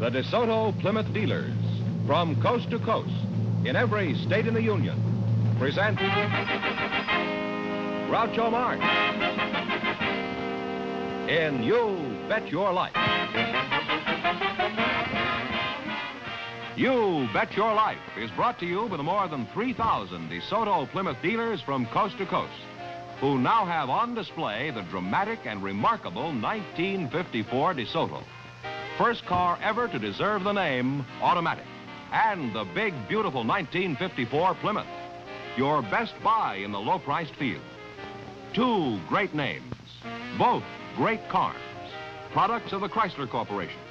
The DeSoto Plymouth dealers, from coast to coast, in every state in the Union, present Groucho Marx in You Bet Your Life. You Bet Your Life is brought to you by the more than 3,000 DeSoto Plymouth dealers from coast to coast, who now have on display the dramatic and remarkable 1954 DeSoto. First car ever to deserve the name automatic. And the big, beautiful 1954 Plymouth. Your best buy in the low-priced field. Two great names, both great cars, products of the Chrysler Corporation.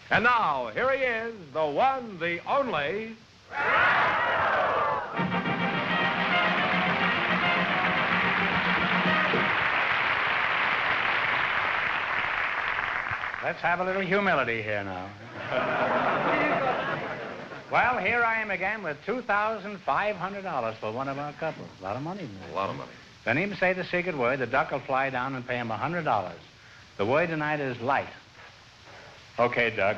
And now, here he is, the one, the only... Let's have a little humility here now. Well, here I am again with $2,500 for one of our couples. A lot of money. A lot of money. Don't even say the secret word. The duck will fly down and pay him $100. The word tonight is light. Okay, Doug.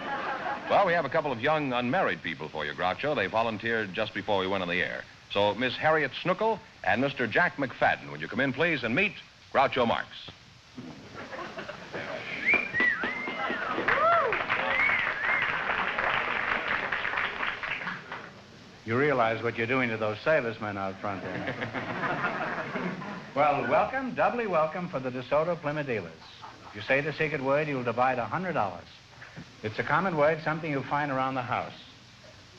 Well, we have a couple of young unmarried people for you, Groucho. They volunteered just before we went on the air. So, Miss Harriet Snookle and Mr. Jack McFadden, would you come in, please, and meet Groucho Marx? You realize what you're doing to those servicemen out front there. Well, welcome, doubly welcome for the DeSoto Plymouth dealers. If you say the secret word, you'll divide $100. It's a common word, something you'll find around the house.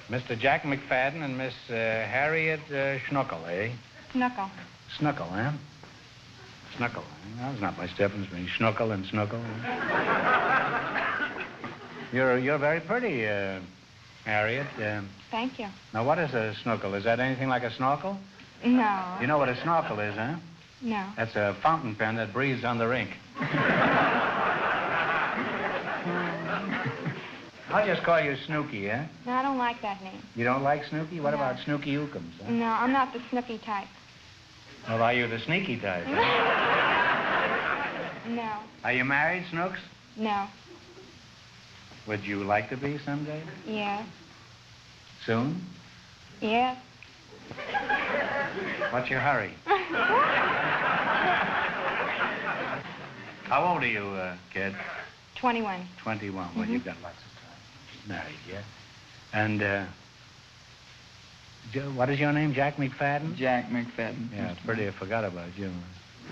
Mr. Jack McFadden and Miss Harriet Snookle, eh? Snuckle. Snuckle, eh? Snuckle. Well, there's not much difference between schnuckle and snuckle. You're very pretty, Harriet. Thank you. Now, what is a snorkel? Is that anything like a snorkel? No. You know what a snorkel is, huh? No. That's a fountain pen that breathes on the rink. I'll just call you Snooky, eh? No, I don't like that name. You don't like Snooky? What No. about Snooky Ookums, huh? No, I'm not the snooky type. Well, are you the sneaky type? Huh? No. Are you married, Snooks? No. Would you like to be someday? Yeah. Soon? Yes. What's your hurry? How old are you, kid? 21. 21. Well, you've got lots of time. Married yet? And, what is your name? Jack McFadden? Jack McFadden. Yeah, it's pretty I forgot about you.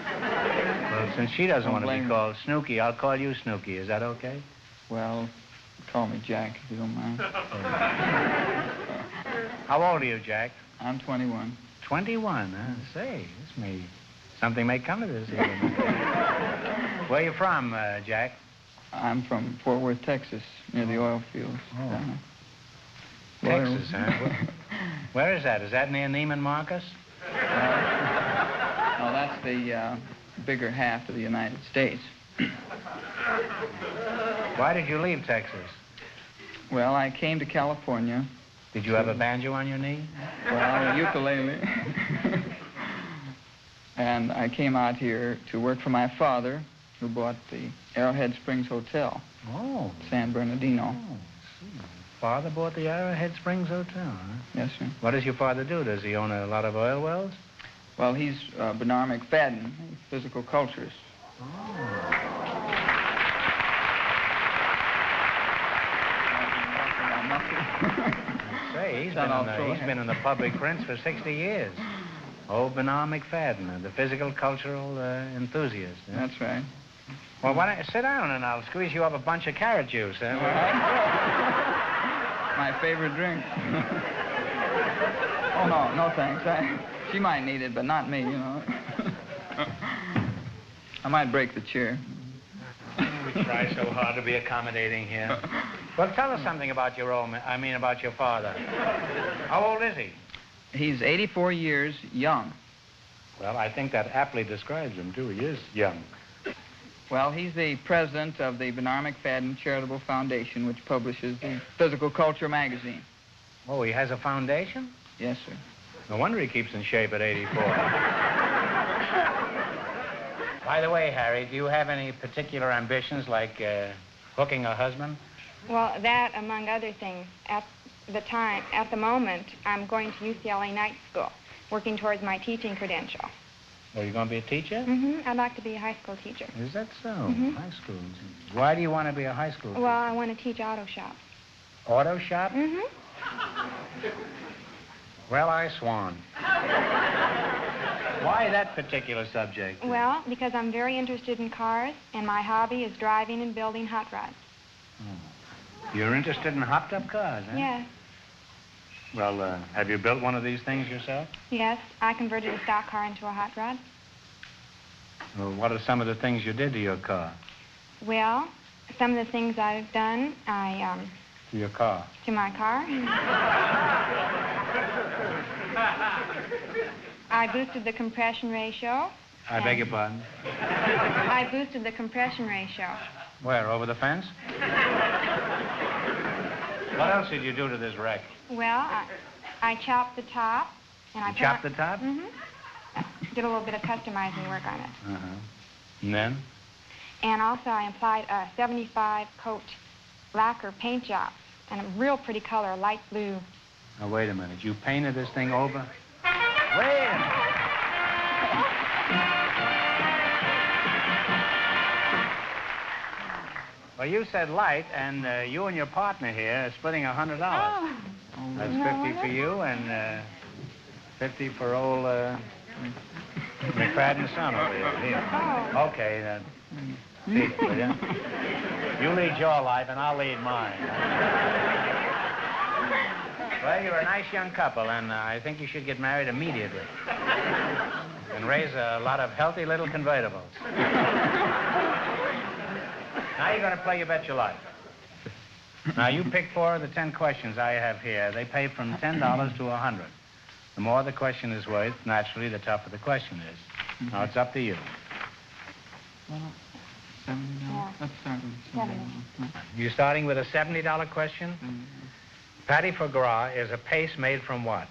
Well, since she doesn't want to be called Snooky, I'll call you Snooky. Is that okay? Well, call me Jack, if you don't mind. How old are you, Jack? I'm 21. 21, huh? Say, something may come of this. Where are you from, Jack? I'm from Fort Worth, Texas, near the oil fields. Oh. Texas, huh? Where is that? Is that near Neiman Marcus? No, that's the bigger half of the United States. Why did you leave Texas? Well, I came to California. Did you have a banjo on your knee? Well, a ukulele. And I came out here to work for my father, who bought the Arrowhead Springs Hotel. Oh. San Bernardino. Oh, father bought the Arrowhead Springs Hotel, huh? Yes, sir. What does your father do? Does he own a lot of oil wells? Well, he's Bernard McFadden, physical culturist. Oh. Say, he's been in the public prints for 60 years. Old Bernard McFadden, the physical cultural enthusiast. Huh? That's right. Well, why don't you sit down and I'll squeeze you up a bunch of carrot juice, huh? My favorite drink. Oh, no thanks. She might need it, but not me, you know. I might break the chair. We try so hard to be accommodating here. Well, tell us something about about your father. How old is he? He's 84 years young. Well, I think that aptly describes him, too. He is young. Well, he's the president of the Bernard McFadden Charitable Foundation, which publishes the Physical Culture magazine. Oh, he has a foundation? Yes, sir. No wonder he keeps in shape at 84. By the way, Harry, do you have any particular ambitions like hooking a husband? Well, that, among other things. At the moment, I'm going to UCLA night school, working towards my teaching credential. Well, you're going to be a teacher? Mm-hmm. I'd like to be a high school teacher. Is that so? Mm-hmm. High school. Why do you want to be a high school teacher? Well, I want to teach auto shop. Auto shop? Mm-hmm. Well, I swan. Why that particular subject? Well, because I'm very interested in cars, and my hobby is driving and building hot rods. Oh. You're interested in hopped-up cars, huh? Yes. Well, have you built one of these things yourself? Yes, I converted a stock car into a hot rod. Well, what are some of the things you did to your car? Well, some of the things I've done, To your car? To my car. I boosted the compression ratio. I beg your pardon? I boosted the compression ratio. Where, over the fence? What else did you do to this wreck? Well, I chopped the top. And I chopped the top? Mm-hmm. Did a little bit of customizing work on it. Uh-huh. And then? And also I applied a 75 coat lacquer paint job and a real pretty color, light blue. Now, wait a minute. You painted this thing over? Wait a minute. Well, you said light, and you and your partner here are splitting $100. Oh. That's 50 for you and 50 for old McFadden's son over here. Oh. Okay, then. See, will you? You lead your life, and I'll lead mine. Well, you're a nice young couple, and I think you should get married immediately. And raise a lot of healthy little convertibles. Now you're going to play You Bet Your Life. Now, you pick 4 of the 10 questions I have here. They pay from $10 to $100. The more the question is worth, naturally, the tougher the question is. Mm-hmm. Now, it's up to you. Well, $70. Yeah. Let's start with $70. You're starting with a $70 question? Mm-hmm. Patty foie gras is a paste made from what?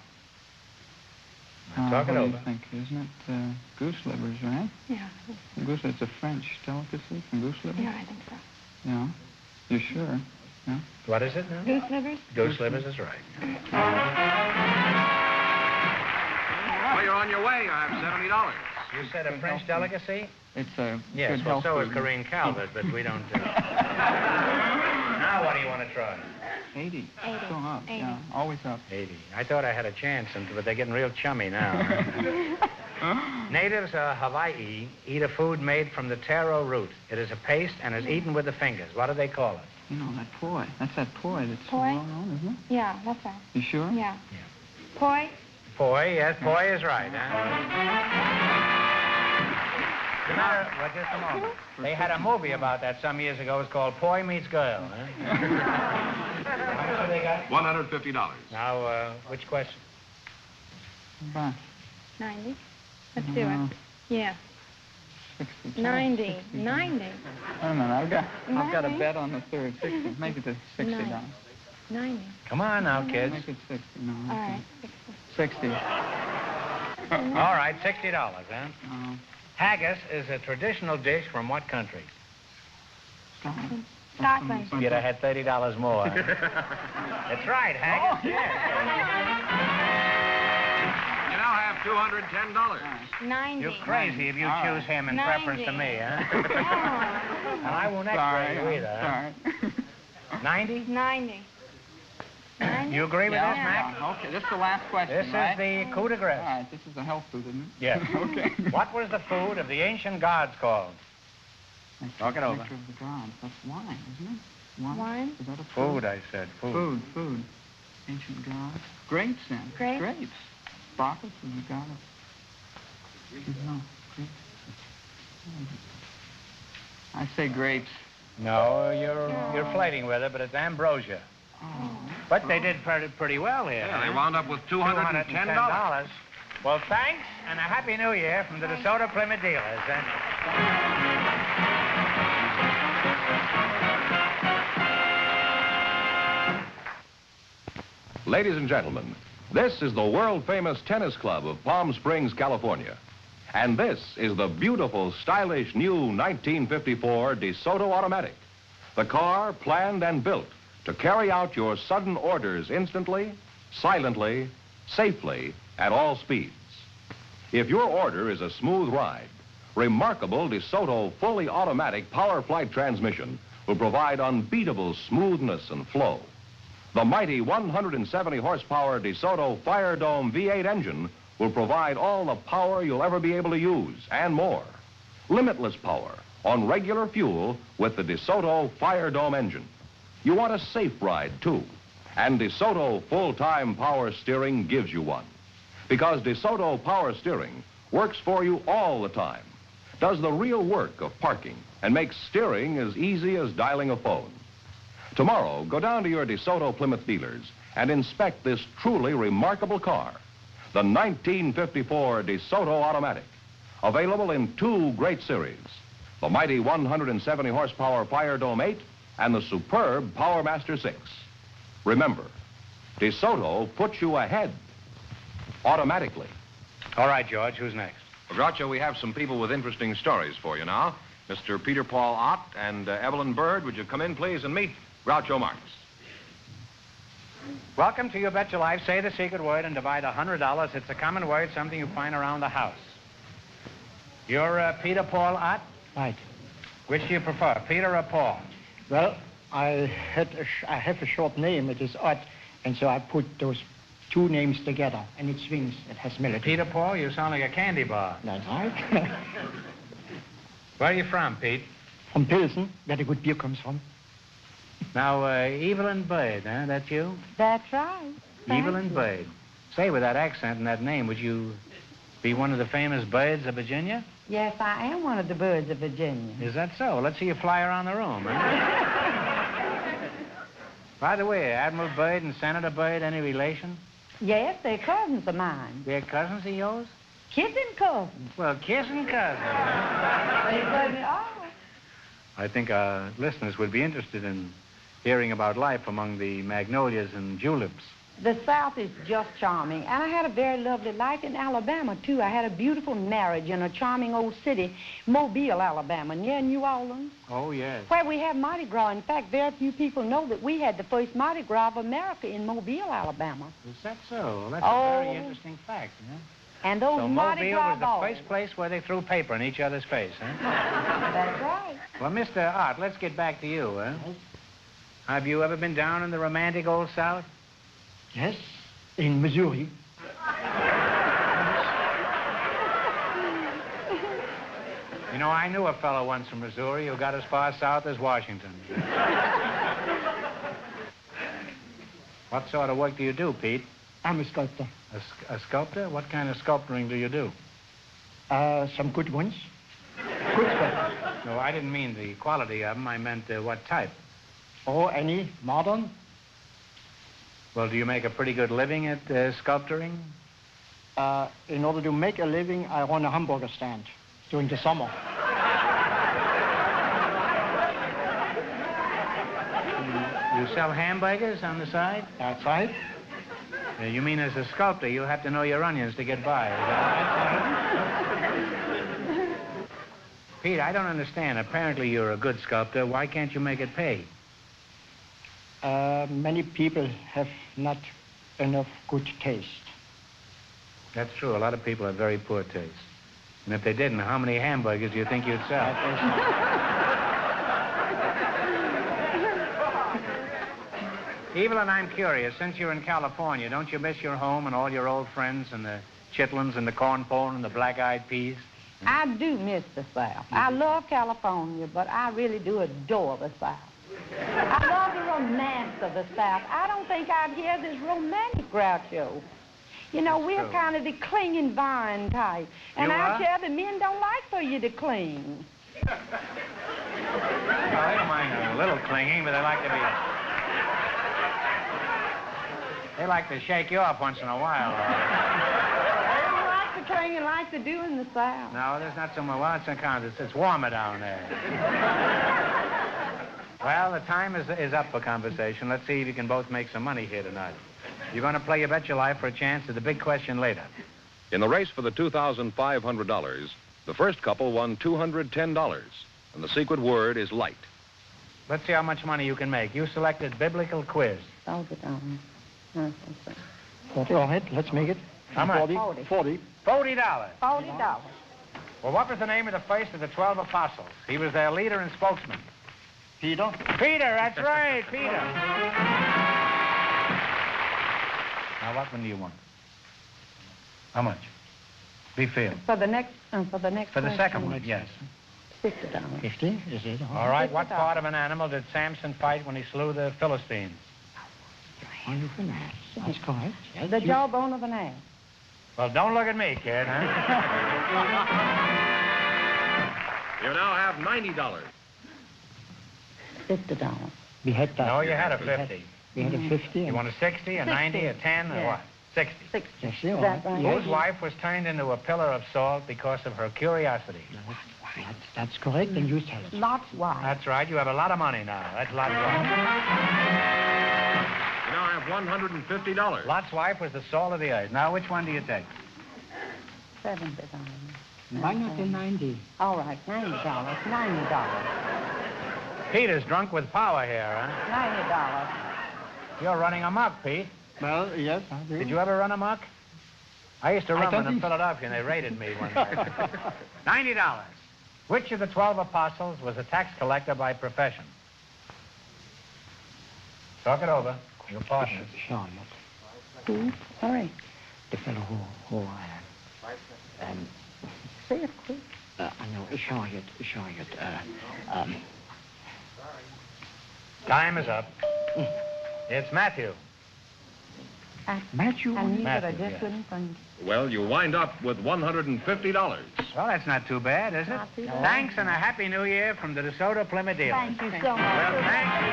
Talk it over. What do you think? Isn't it goose livers, right? Yeah. Goose, it's a French delicacy from goose livers? Yeah, I think so. Yeah. You sure? Yeah. What is it now? Goose livers? Goose livers is right. Well, you're on your way. You have $70. You said a French delicacy? It's a Yes, good well, health so is food. Corinne Calvert, but we don't Now, what do you want to try? 80. 80. Still up. 80. Yeah, always up. 80. I thought I had a chance, but they're getting real chummy now. Natives of Hawaii eat a food made from the taro root. It is a paste and is eaten with the fingers. What do they call it? You know, that poi. That's that poi that's so Poi? well known, isn't it? Yeah, that's right. You sure? Yeah. Poi? Poi, yes, poi is right. Huh? Well, just a moment. They had a movie about that some years ago. It's called Poi Meets Girl. Huh? How much have they got? $150. Now, which question? Bye. 90. Let's do it. Yeah. 60. 90. 60. 90. Wait a minute, I've got a 90. bet on the third. 60. Make it to $60. 90. Come on now, kids. Make it 60. No. All right. 60. All right, $60, huh? Haggis is a traditional dish from what country? Scotland. Scotland. You'd have had $30 more. That's right, haggis. Oh. Yes. You now have $210. 90. You're crazy if you All choose him in 90. preference to me, huh? Oh. And I won't x-ray you either. Huh? Sorry. 90? 90. 90? You agree with this, Mac? Yeah. Okay, this is the last question, This right? is the coup de grace. All right, this is the health food, isn't it? Yes. Okay. What was the food of the ancient gods called? Talk it over. Nectar of the gods. That's wine, isn't it? Wine? Is that a Food, I said. Food. Food. Ancient gods. Grapes, then. Grapes? Grapes. Bacchus is the god of... No, grapes. I say grapes. No, you're flirting with it, but it's ambrosia. Oh. But they did pretty well here. Yeah, they wound up with $210. Well, thanks, and a Happy New Year from the DeSoto Plymouth dealers. Ladies and gentlemen, this is the world-famous tennis club of Palm Springs, California. And this is the beautiful, stylish, new 1954 DeSoto Automatic. The car planned and built to carry out your sudden orders instantly, silently, safely, at all speeds. If your order is a smooth ride, remarkable DeSoto fully automatic power flight transmission will provide unbeatable smoothness and flow. The mighty 170 horsepower DeSoto Fire Dome V8 engine will provide all the power you'll ever be able to use and more. Limitless power on regular fuel with the DeSoto Fire Dome engine. You want a safe ride, too. And DeSoto full-time power steering gives you one. Because DeSoto power steering works for you all the time, does the real work of parking, and makes steering as easy as dialing a phone. Tomorrow, go down to your DeSoto Plymouth dealers and inspect this truly remarkable car, the 1954 DeSoto Automatic, available in two great series, the mighty 170 horsepower Fire Dome 8 and the superb Power Master 6. Remember, DeSoto puts you ahead automatically. All right, George, who's next? Well, Groucho, we have some people with interesting stories for you now. Mr. Peter Paul Ott and Evelyn Bird, would you come in, please, and meet Groucho Marx? Welcome to You Bet Your Life. Say the secret word and divide $100. It's a common word, something you find around the house. You're Peter Paul Ott? Right. Which do you prefer, Peter or Paul? Well, I have a short name. It is Ott, and so I put those two names together, and it swings. It has melody. Peter Paul, you sound like a candy bar. That's right. Where are you from, Pete? From Pilsen, where the good beer comes from. Now, Evelyn Bird, huh? That's you? That's right. Evelyn Bird. Say, with that accent and that name, would you be one of the famous birds of Virginia? Yes, I am one of the birds of Virginia. Is that so? Let's see you fly around the room, huh? By the way, Admiral Bird and Senator Bird, any relation? Yes, they're cousins of mine. They're cousins of yours? Kissing cousins. Well, kissing cousins. They certainly are. I think our listeners would be interested in hearing about life among the magnolias and juleps. The South is just charming, and I had a very lovely life in Alabama, too. I had a beautiful marriage in a charming old city, Mobile, Alabama, near New Orleans, Oh, yes. where we have Mardi Gras. In fact, very few people know that we had the first Mardi Gras of America in Mobile, Alabama. Is that so? Well, that's Oh. a very interesting fact, huh? And those So Mardi Mobile Gras was the balls. first place where they threw paper in each other's face, huh? That's right. Well, Mr. Ott, let's get back to you, huh? Have you ever been down in the romantic old South? Yes, in Missouri. You know, I knew a fellow once from Missouri who got as far south as Washington. What sort of work do you do, Pete? I'm a sculptor. A sculptor? What kind of sculpturing do you do? Some good ones. Good sculptor. No, I didn't mean the quality of them. I meant what type. Oh, any modern? Well, do you make a pretty good living at sculpturing? In order to make a living, I run a hamburger stand during the summer. You sell hamburgers on the side? That's right. You mean as a sculptor, you'll have to know your onions to get by. Is that right? Pete, I don't understand. Apparently you're a good sculptor. Why can't you make it pay? Many people have not enough good taste. That's true. A lot of people have very poor taste. And if they didn't, how many hamburgers do you think you'd sell? Evelyn, I'm curious. Since you're in California, don't you miss your home and all your old friends and the chitlins and the corn pone and the black-eyed peas? I do miss the South. I love California, but I really do adore the South. I love the romance of the South. I don't think out here there's romantic Groucho. You know, we're true. kind of the clinging vine type. And You out are? here, the men don't like for you to cling. Well, they don't mind a little clinging, but they like to be... They like to shake you off once in a while. They don't like the clinging like they do in the South. No, there's not so much. Well, it's warmer down there. Well, the time is up for conversation. Let's see if you can both make some money here tonight. You're going to play You Bet Your Life for a chance at the big question later. In the race for the $2,500, the first couple won $210, and the secret word is light. Let's see how much money you can make. You selected biblical quiz. $40. Go ahead, let's make it. How much? 40. $40. $40. Well, what was the name of the first of the 12 apostles? He was their leader and spokesman. Peter. Peter, that's right, Peter. Now, what one do you want? How much? Be fair. For the next For the second one, yes. $50. 50, is it? All right, what $50. part of an animal did Samson fight when he slew the Philistines? Oh, you finished. That's correct. Yes, The jawbone of an ass. Well, don't look at me, kid, huh? You now have $90. $50. We had that. No, you had a 50. We had a 50. You want a 60, a 90, a 10, or Yeah. what? 60. 60. Yes, Is you that are. right? Yes. Whose wife was turned into a pillar of salt because of her curiosity? That's correct, and you tell us. Lot's wife. That's right. You have a lot of money now. That's Lot's wife. You now have $150. Lot's wife was the salt of the earth. Now, which one do you take? $70. Why not the 90? All right, $90. $90. Peter's drunk with power here, huh? $90. You're running amok, Pete. Well, yes, I do. Did you ever run amok? I used to I run don't one in think so. Philadelphia, and they raided me one day. $90. Which of the 12 apostles was a tax collector by profession? Talk it over. Your partner. Charlotte. Who? Hurry. The fellow who Say it quick. I know, Charlotte, Time is up. It's Matthew. Matthew. I knew that I Matthew, just yes. couldn't find it. Well, you wind up with $150. Well, that's not too bad, is it? Not too bad. Thanks and a Happy New Year from the DeSoto Plymouth dealers. Thank you so much. Well, thank you.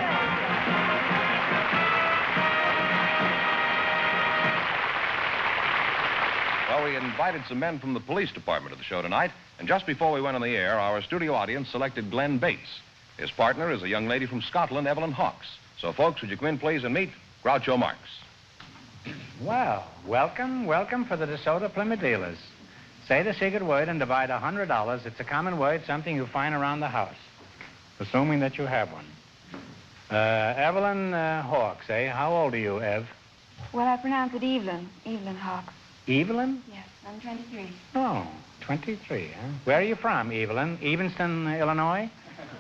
Well, we invited some men from the police department to the show tonight, and just before we went on the air, our studio audience selected Glenn Bates. His partner is a young lady from Scotland, Evelyn Hawkes. So, folks, would you come in, please, and meet Groucho Marx. Well, welcome for the DeSoto Plymouth dealers. Say the secret word and divide $100. It's a common word, something you find around the house, assuming that you have one. Evelyn Hawkes, eh? How old are you, Ev? Well, I pronounce it Evelyn. Evelyn Hawks. Evelyn? Yes, I'm 23. Oh, 23, huh? Where are you from, Evelyn? Evanston, Illinois?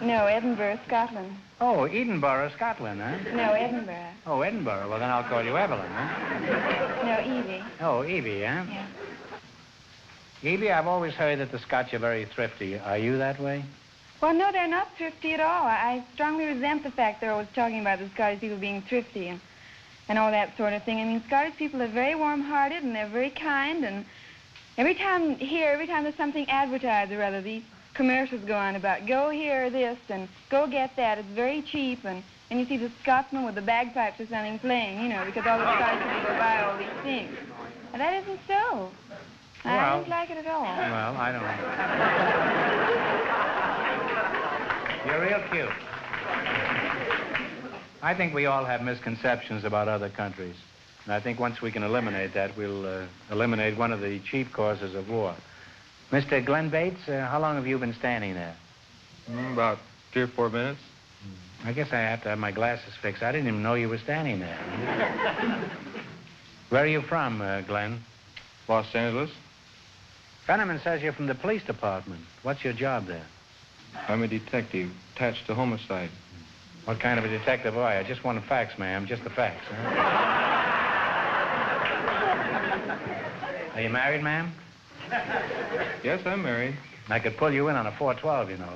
No, Edinburgh, Scotland. Oh, Edinburgh, Scotland, huh? No, Edinburgh. Oh, Edinburgh. Well, then I'll call you Evelyn, huh? No, Evie. Oh, Evie, huh? Yes. Evie, I've always heard that the Scotch are very thrifty. Are you that way? Well, no, they're not thrifty at all. I strongly resent the fact they're always talking about the Scottish people being thrifty and all that sort of thing. I mean, Scottish people are very warm-hearted and they're very kind, and every time there's something advertised or other, these commercials go on about go here this and go get that. It's very cheap, and you see the Scotsman with the bagpipes or something playing, you know, because all the Scottish people go buy all these things. And that isn't so. I Well, don't like it at all. Well, I don't. You're real cute. I think we all have misconceptions about other countries. And I think once we can eliminate that, we'll eliminate one of the chief causes of war. Mr. Glenn Bates, how long have you been standing there? About 3 or 4 minutes. I guess I have to have my glasses fixed. I didn't even know you were standing there. Where are you from, Glenn? Los Angeles. Fenneman says you're from the police department. What's your job there? I'm a detective attached to homicide. What kind of a detective are you? Just one facts, ma'am. Just the facts, huh? Are you married, ma'am? Yes, I'm married. I could pull you in on a 412, you know.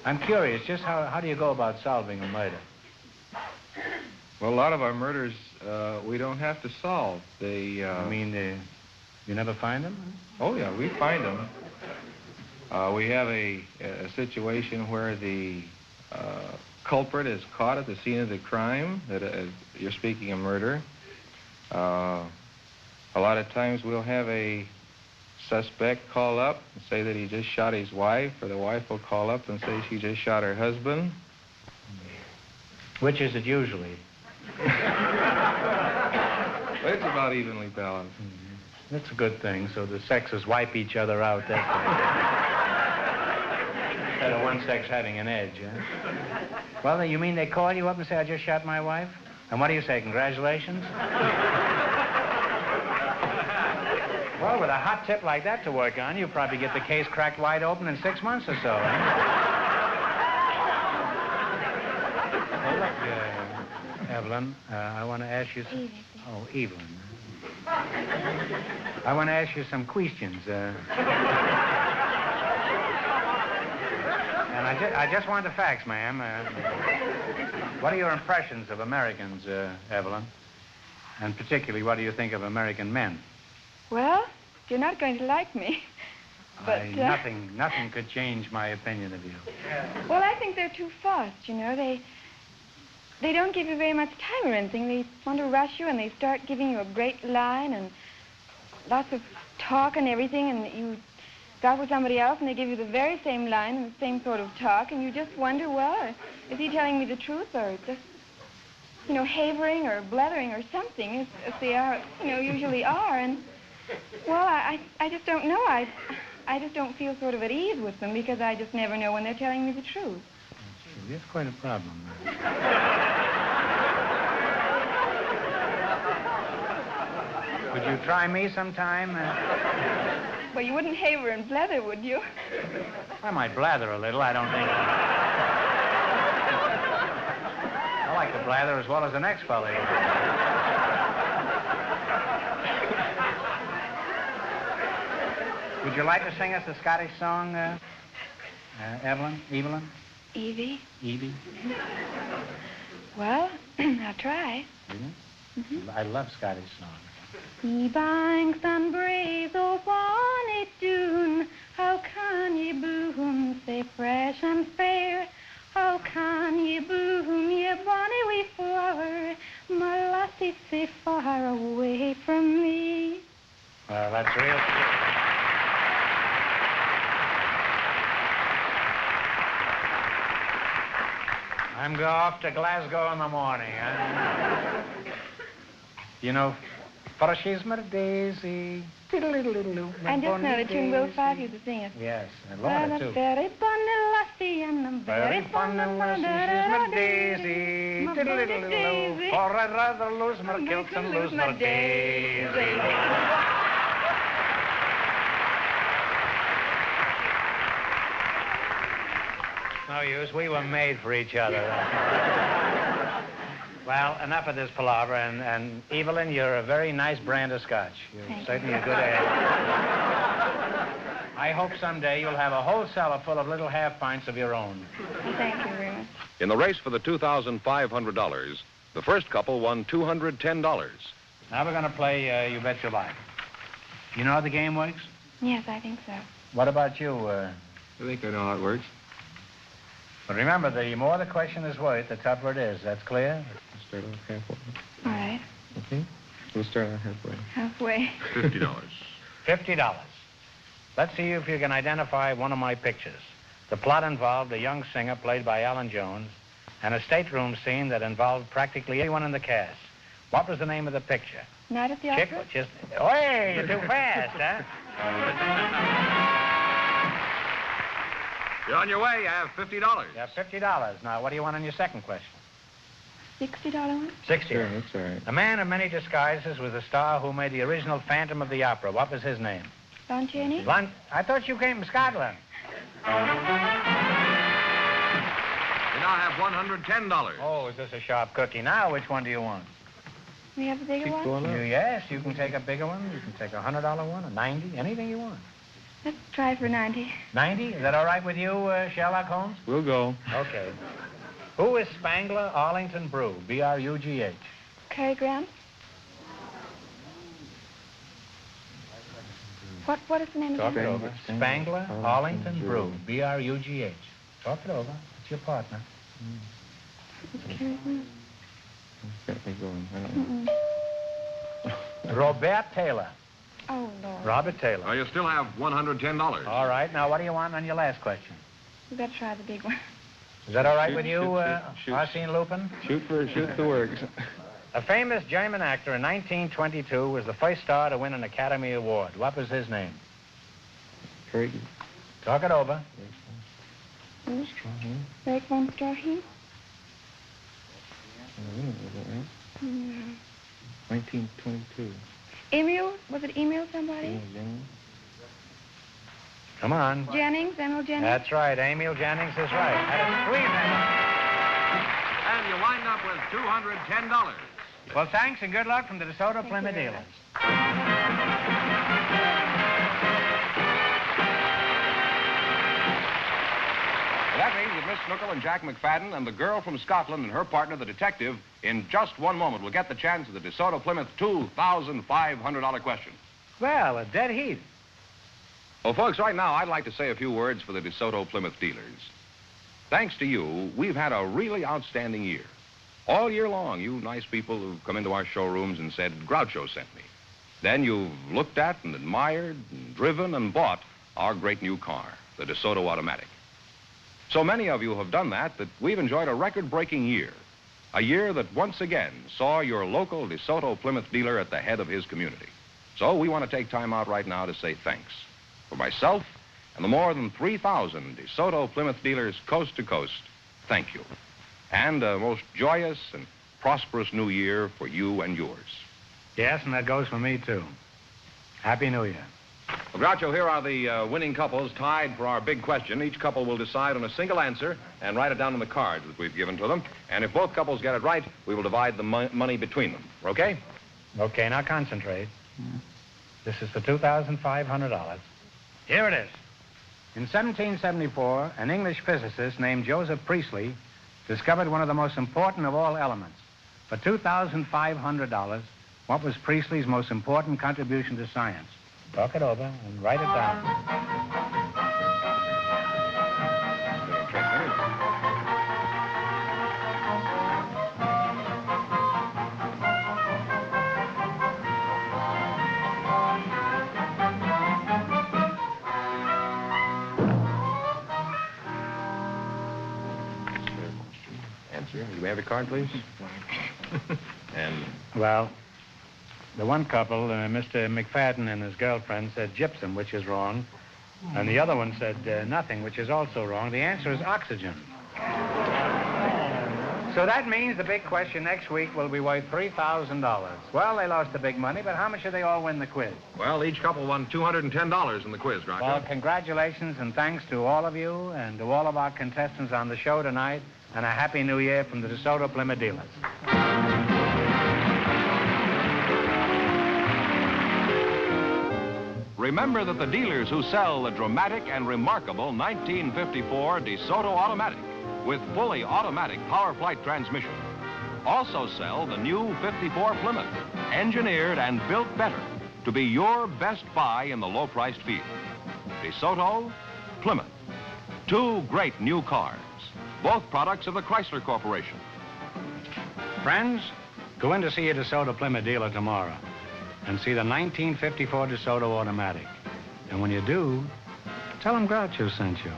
I'm curious, just how do you go about solving a murder? Well, a lot of our murders we don't have to solve. They. I mean, you never find them? Oh yeah, we find them. We have a situation where the culprit is caught at the scene of the crime. That you're speaking of murder. A lot of times we'll have a suspect call up and say that he just shot his wife, or the wife will call up and say she just shot her husband. Which is it usually? It's about evenly balanced. That's a good thing, so the sexes wipe each other out. Instead of one sex having an edge, huh? Well, you mean they call you up and say, I just shot my wife? And what do you say, congratulations? Well, with a hot tip like that to work on, you'll probably get the case cracked wide open in 6 months or so, huh? Hey, look, Evelyn, I want to ask you some... Oh, Evelyn. I want to ask you some questions. And I just want the facts, ma'am. What are your impressions of Americans, Evelyn? And particularly, what do you think of American men? Well, you're not going to like me. But nothing could change my opinion of you. Well, I think they're too fast, you know. They don't give you very much time or anything. They want to rush you, and they start giving you a great line and lots of talk and everything, and you got with somebody else, and they give you the very same line and the same sort of talk, and you just wonder, well, is he telling me the truth or just, you know, havering or blethering or something, as they are, you know, usually are. And, well, I just don't know. I just don't feel sort of at ease with them because I just never know when they're telling me the truth. That's quite a problem. Would you try me sometime? Well, you wouldn't haver and blether, would you? I might blather a little, I don't think. I like to blather as well as the next fella. Would you like to sing us a Scottish song, Evelyn? Evie? Evie? Well, I'll try. Mm-hmm. I love Scottish songs. Ye banks and braes, oh bonny Doon, how can ye bloom sae fresh and fair? How can ye bloom, ye bonny wee flower, my lassie sae far away from me? Well, that's real. I'm going off to Glasgow in the morning, huh? You know, for she's my daisy. I just know the tune Will Five used to sing it. Yes, and Lorna, too. I'm a very bonny lassie, and I'm very fond of my daisy. For I'd rather lose my kilt than lose my daisy. No use. We were made for each other. Well, enough of this palaver, and Evelyn, you're a very nice brand of scotch. You're certainly a good egg. I hope someday you'll have a whole cellar full of little half pints of your own. Thank you very much. In the race for the $2,500, the first couple won $210. Now we're going to play You Bet Your Life. You know how the game works? Yes, I think so. What about you? I think I know how it works. But remember, the more the question is worth, the tougher it is. That's clear? Let's start off halfway. All right. Okay? We'll start off halfway. Halfway. $50. $50. Let's see if you can identify one of my pictures. The plot involved a young singer played by Alan Jones and a stateroom scene that involved practically everyone in the cast. What was the name of the picture? Night at the Opera? Hey, you're too fast, huh? You're on your way. You have $50. You have $50. Now, what do you want on your second question? $60 one? 60. Sure, that's all right. The man of many disguises was the star who made the original Phantom of the Opera. What was his name? Lon Chaney? I thought you came from Scotland. You now have $110. Oh, is this a sharp cookie? Now, which one do you want? We have the bigger Keep one? going up. Yes, you can take a bigger one. You can take a $100 one, a 90, anything you want. Let's try for 90. 90? Is that all right with you, Sherlock Holmes? We'll go. Okay. Who is Spangler Arlington Brew? B-R-U-G-H. Cary Grant? What is the name Talk of it the over. Spangler Arlington Brew. B-R-U-G-H. Talk it over. It's your partner. Cary Grant? Get me going. I don't know. Robert Taylor. Oh, Lord. Robert Taylor. Now, you still have $110. All right. Now, what do you want on your last question? We've got to try the big one. Is that all right Shoot, with you, shoot. Arsene Lupin? Shoot the works. A famous German actor in 1922 was the first star to win an Academy Award. What was his name? Craig. Talk it over. Rick von Strahin? No. 1922. Emil? Was it Emil somebody? Come on. Jennings? Emil Jennings? That's right. Emil Jennings is right. That is 3 minutes. And you wind up with $210. Well, thanks and good luck from the DeSoto Plymouth dealers. That means that Miss Snookel and Jack McFadden and the girl from Scotland and her partner, the detective, in just one moment will get the chance of the DeSoto Plymouth $2,500 question. Well, a dead heat. Well, folks, right now I'd like to say a few words for the DeSoto Plymouth dealers. Thanks to you, we've had a really outstanding year. All year long, you nice people who've come into our showrooms and said, Groucho sent me. Then you've looked at and admired and driven and bought our great new car, the DeSoto Automatic. So many of you have done that we've enjoyed a record-breaking year. A year that once again saw your local DeSoto Plymouth dealer at the head of his community. So we want to take time out right now to say thanks. For myself and the more than 3,000 DeSoto Plymouth dealers coast to coast, thank you. And a most joyous and prosperous new year for you and yours. Yes, and that goes for me, too. Happy New Year. Well, Groucho, here are the winning couples tied for our big question. Each couple will decide on a single answer and write it down on the cards that we've given to them. And if both couples get it right, we will divide the money between them. Okay? Okay, now concentrate. This is for $2,500. Here it is. In 1774, an English physicist named Joseph Priestley discovered one of the most important of all elements. For $2,500, what was Priestley's most important contribution to science? Talk it over and write it down. Answer. Do we have your card, please? And... Well, the one couple, Mr. McFadden and his girlfriend, said gypsum, which is wrong. And the other one said nothing, which is also wrong. The answer is oxygen. So that means the big question next week will be worth $3,000. Well, they lost the big money, but how much did they all win the quiz? Well, each couple won $210 in the quiz, Groucho. Well, congratulations and thanks to all of you and to all of our contestants on the show tonight, and a Happy New Year from the DeSoto Plymouth dealers. Remember that the dealers who sell the dramatic and remarkable 1954 DeSoto Automatic with fully automatic power flight transmission also sell the new 54 Plymouth, engineered and built better to be your best buy in the low-priced field. DeSoto, Plymouth, two great new cars, both products of the Chrysler Corporation. Friends, go in to see a DeSoto Plymouth dealer tomorrow and see the 1954 DeSoto Automatic. And when you do, tell them Groucho sent you.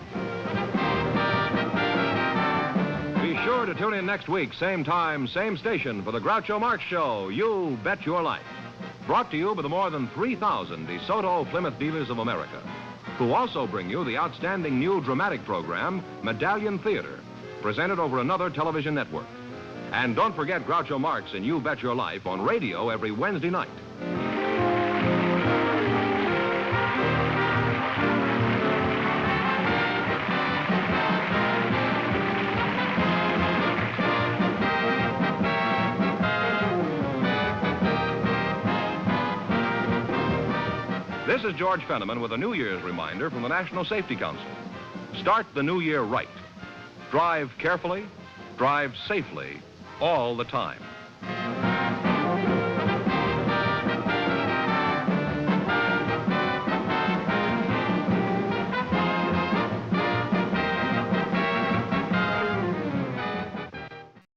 Be sure to tune in next week, same time, same station, for the Groucho Marx Show, You Bet Your Life. Brought to you by the more than 3,000 DeSoto Plymouth dealers of America, who also bring you the outstanding new dramatic program, Medallion Theater, presented over another television network. And don't forget Groucho Marx and You Bet Your Life on radio every Wednesday night. This is George Fenneman with a New Year's reminder from the National Safety Council. Start the new year right. Drive carefully, drive safely, all the time.